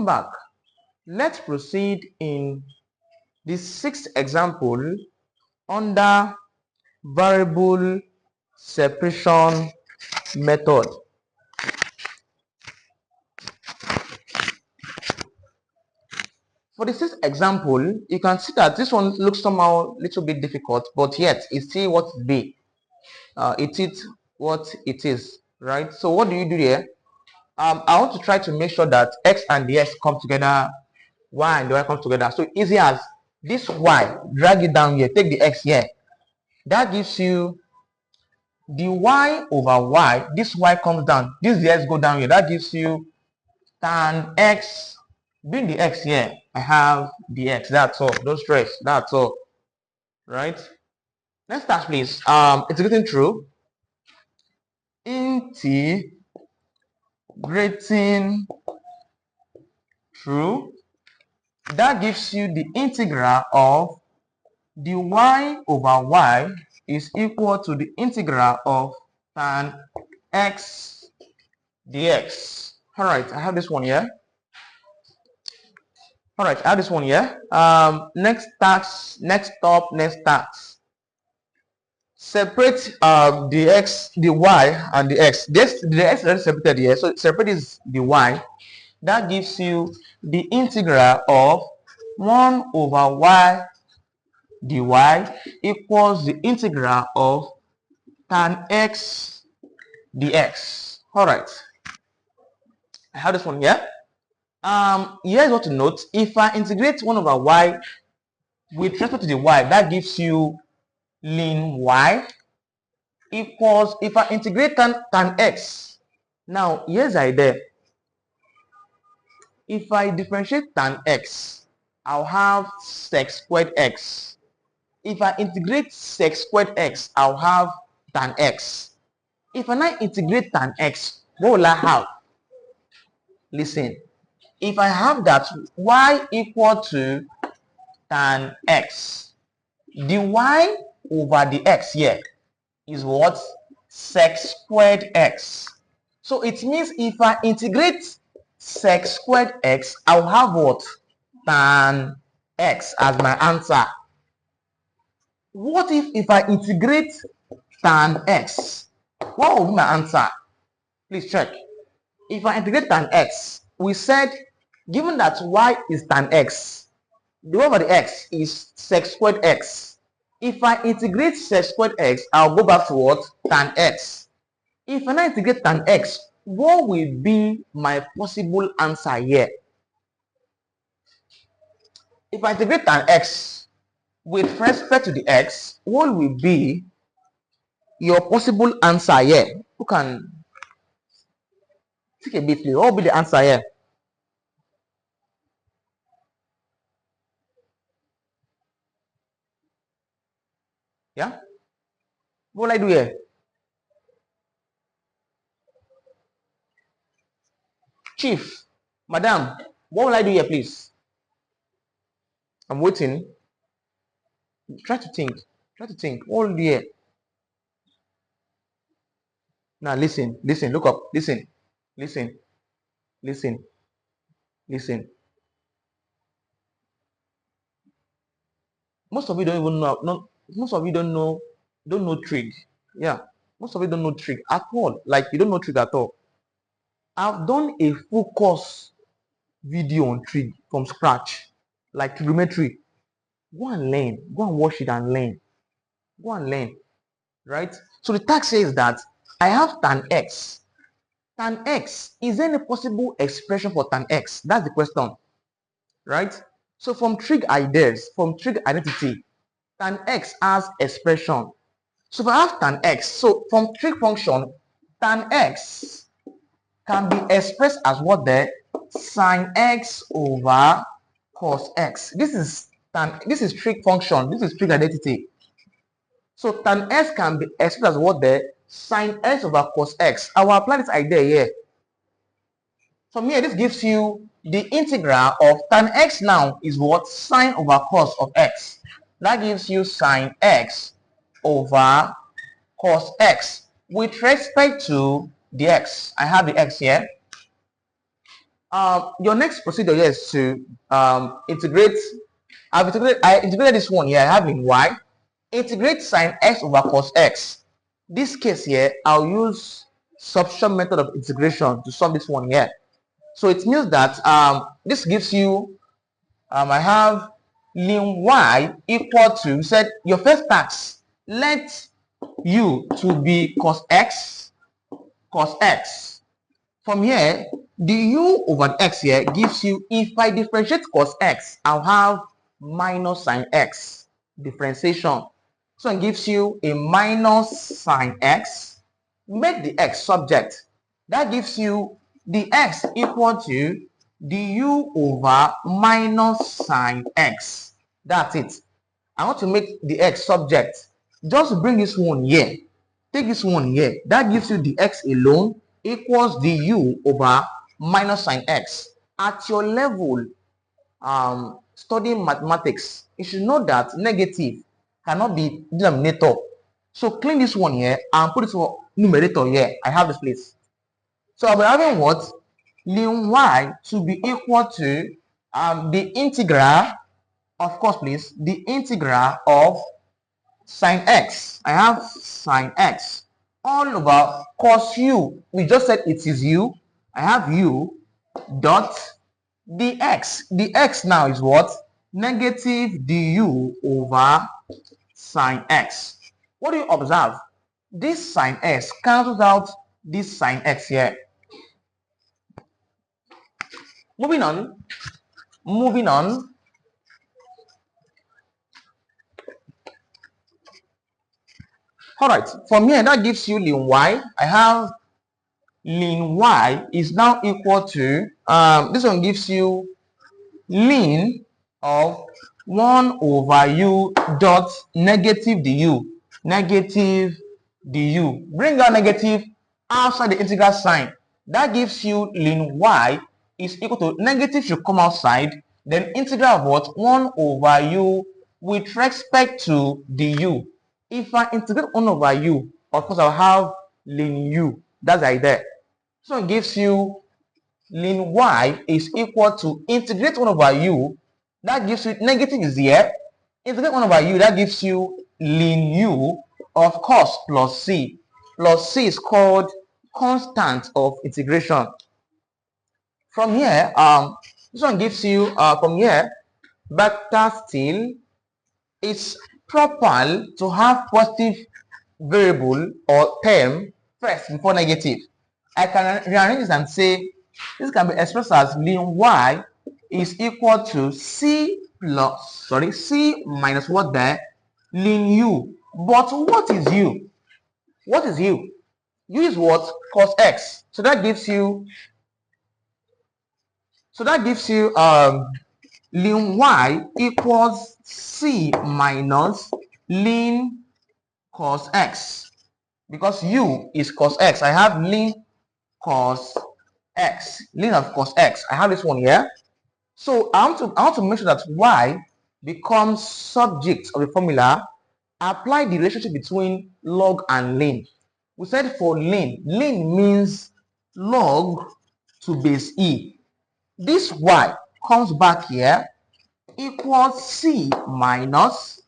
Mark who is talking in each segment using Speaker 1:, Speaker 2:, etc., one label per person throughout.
Speaker 1: Come back. Let's proceed in the sixth example under variable separation method. For the sixth example, you can see that this one looks somehow a little bit difficult, but yet it's still what it be. It is what it is, right? So what do you do here? I want to try to make sure that x and the x come together, y and the y comes together. So easy as this y, drag it down here, take the x here. That gives you the y over y. This y comes down, this the x go down here. That gives you tan x. Bring the x here. I have the x. That's all. Don't stress. That's all. Right? Let's start, please. It's getting through. Integrating through. That gives you the integral of the y over y is equal to the integral of tan x dx. All right, I have this one here. All right, I have this one here. Next task, next stop, next task. Separate the x, the y, and the x. The x is already separated here, so separate is the y. That gives you the integral of 1 over y dy equals the integral of tan x dx. All right, I have this one here. Here's what to note. If I integrate 1 over y with respect to the y, that gives you ln y equals, if I integrate tan x, now here's the idea. If I differentiate tan x, I'll have sec squared x. If I integrate sec squared x, I'll have tan x. If I now integrate tan x, what will I have? Listen, if I have that y equal to tan x, the y over the x here is what? Sec squared x. So it means if I integrate sec squared x, I'll have what? Tan x as my answer. What if I integrate tan x? What will be my answer? Please check. If I integrate tan x, we said given that y is tan x, the y over the x is sec squared x. If I integrate sec squared x, I'll go back to what? Tan x. If I now integrate tan x, what will be my possible answer here? If I integrate tan x with respect to the x, what will be your possible answer here? Who can take a bit, please? What will be the answer here? Yeah? What will I do here? Chief, madam, what will I do here, please? I'm waiting. Try to think. Try to think. What will I do here? Now listen, listen, look up, listen, listen, listen, listen. Most of you don't even know. Most of you don't know trig. Yeah, most of you don't know trig at all. Like you don't know trig at all. I've done a full course video on trig from scratch, like trigonometry. Go and learn. Go and watch it and learn. Go and learn. Right? So the task says that I have tan x. Tan x, is there any possible expression for tan x? That's the question. Right? So from trig ideas, from trig identity, tan x has expression. So if I have tan x, so from trig function, tan x can be expressed as what there? Sine x over cos x. This is trig function. This is trig identity. So tan x can be expressed as what there? Sine x over cos x. I will apply this idea here. From here, this gives you the integral of tan x now is what? Sine over cos of x. That gives you sine x over cos x with respect to the x. I have the x here. Your next procedure here is to integrate. I integrated this one here. I have in y. Integrate sine x over cos x. This case here, I'll use subtraction method of integration to solve this one here. So it means that this gives you I have ln y equal to, we said your first task, let u to be cos x. From here, the u over x here gives you, if I differentiate cos x, I'll have minus sine x differentiation. So it gives you a minus sine x. Make the x subject. That gives you the x equal to du over minus sine x. That's it. I want to make the x subject. Just bring this one here. Take this one here. That gives you the x alone equals du over minus sine x. At your level, studying mathematics, you should know that negative cannot be denominator. So clean this one here and put it for numerator here. I have this place. So I'll be having what? Ln y to be equal to the integral, of course, please, the integral of sine x. I have sine x all over cos u. We just said it is u. I have u dot the x. The x now is what? Negative du over sine x. What do you observe? This sine x cancels out this sine x here. Moving on. All right, from here, that gives you ln y. I have ln y is now equal to, this one gives you ln of 1 over u dot negative du. Negative du. Bring out negative outside the integral sign. That gives you ln y is equal to, negative should come outside, then integral of what? 1 over u with respect to du. If I integrate 1 over u, of course I'll have ln u. That's the idea. So it gives you ln y is equal to, integrate 1 over u. That gives you, negative is here. Integrate 1 over u. That gives you ln u, of course, plus c. Plus c is called constant of integration. From here, this one gives you, from here, vector still, it's proper to have positive variable or term first before negative. I can rearrange this and say this can be expressed as ln y is equal to c minus what there? Ln u. But what is u? What is u? U is what? Cos x. So that gives you ln y equals c minus ln cos x. Because u is cos x, I have ln cos x. Ln of cos x. I have this one here. So I want to make sure that y becomes subject of the formula. Apply the relationship between log and ln. We said for ln means log to base e. This y comes back here equals c minus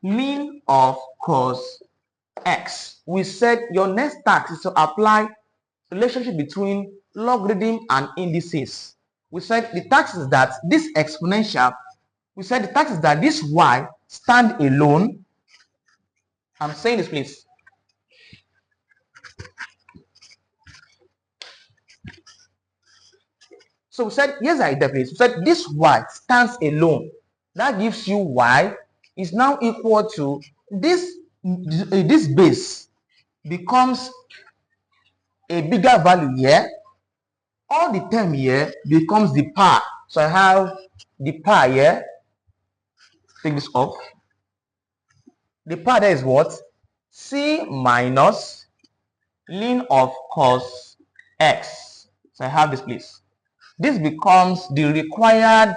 Speaker 1: ln of cos x. We said your next task is to apply relationship between logarithm and indices. We said the task is that this exponential, we said the task is that this y stand alone. I'm saying this, please. So we said, yes, I did, please. We said this y stands alone. That gives you y is now equal to this base becomes a bigger value here. All the term here becomes the power. So I have the power here. Take this off. The power there is what? C minus ln of cos x. So I have this, please. This becomes the required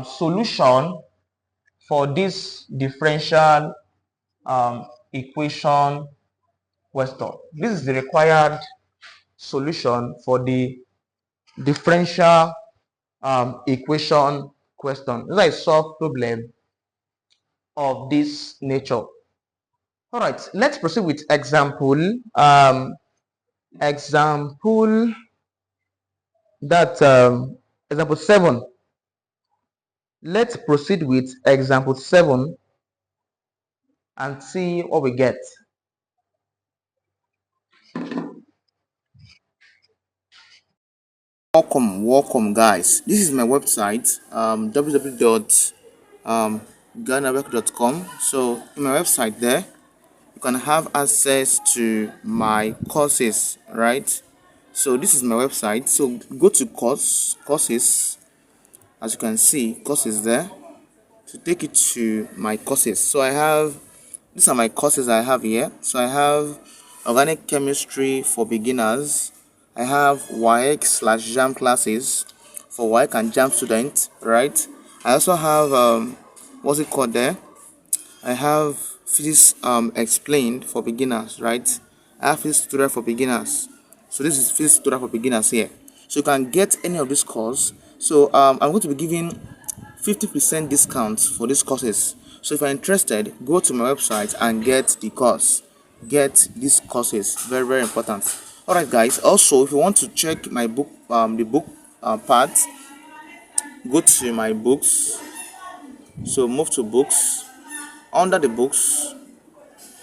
Speaker 1: solution for this differential equation question. This is the required solution for the differential equation question. This is a solve problem of this nature. All right, let's proceed with example. Example that example 7. Let's proceed with example 7 and see what we get.
Speaker 2: Welcome guys. This is my website, www.ganiyu.com. So in my website there, you can have access to my courses, right? So this is my website. So go to courses, as you can see, courses there to take you to my courses. So these are my courses I have here. So I have organic chemistry for beginners. I have YX/JAM classes for YX and JAM students, right? I also have what's it called there? I have physics explained for beginners, right? I have physics tutorial for beginners. So this is physics tutorial for beginners here. So you can get any of these courses. So I'm going to be giving 50% discount for these courses. So if you're interested, go to my website and get the course. Get these courses. Very, very important. Alright guys, also if you want to check my book, the book part, go to my books. So move to books. Under the books,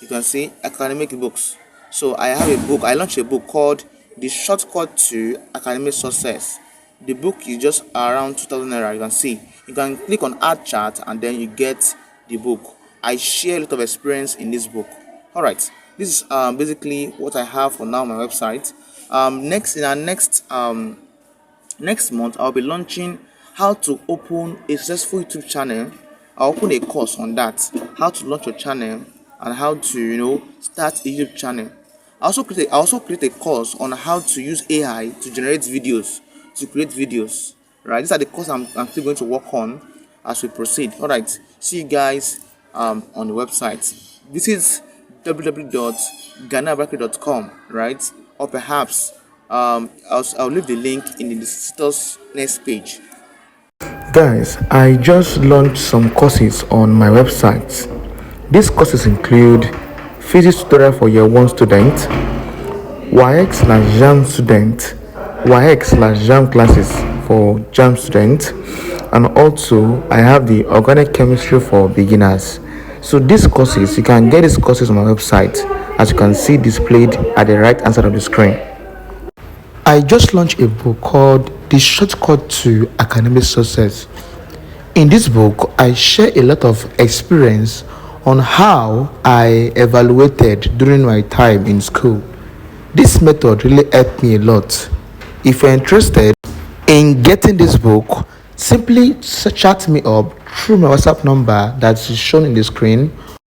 Speaker 2: you can see academic books. So I have a book. I launched a book called The Shortcut to Academic Success. The book is just around 2,000 naira. You can see. You can click on Add Chat and then you get the book. I share a lot of experience in this book. All right. This is basically what I have for now on my website. Next month I'll be launching how to open a successful YouTube channel. I'll open a course on that, how to launch your channel and how to start a YouTube channel. I also create a course on how to use AI to generate videos, to create videos. Right, these are the courses I'm still going to work on as we proceed. All right, see you guys on the website. This is www.ganiyu.com, right? Or perhaps I'll leave the link in the status next page.
Speaker 3: Guys, I just launched some courses on my website. These courses include physics tutorial for year 1 student, YX/JAM student, YX/JAM classes for JAM student, and also I have the organic chemistry for beginners. So these courses, you can get these courses on my website, as you can see displayed at the right hand side of the screen. I just launched a book called The Shortcut to Academic Success. In this book, I share a lot of experience on how I evaluated during my time in school. This method really helped me a lot. If you're interested in getting this book, simply chat me up through my WhatsApp number that is shown in the screen,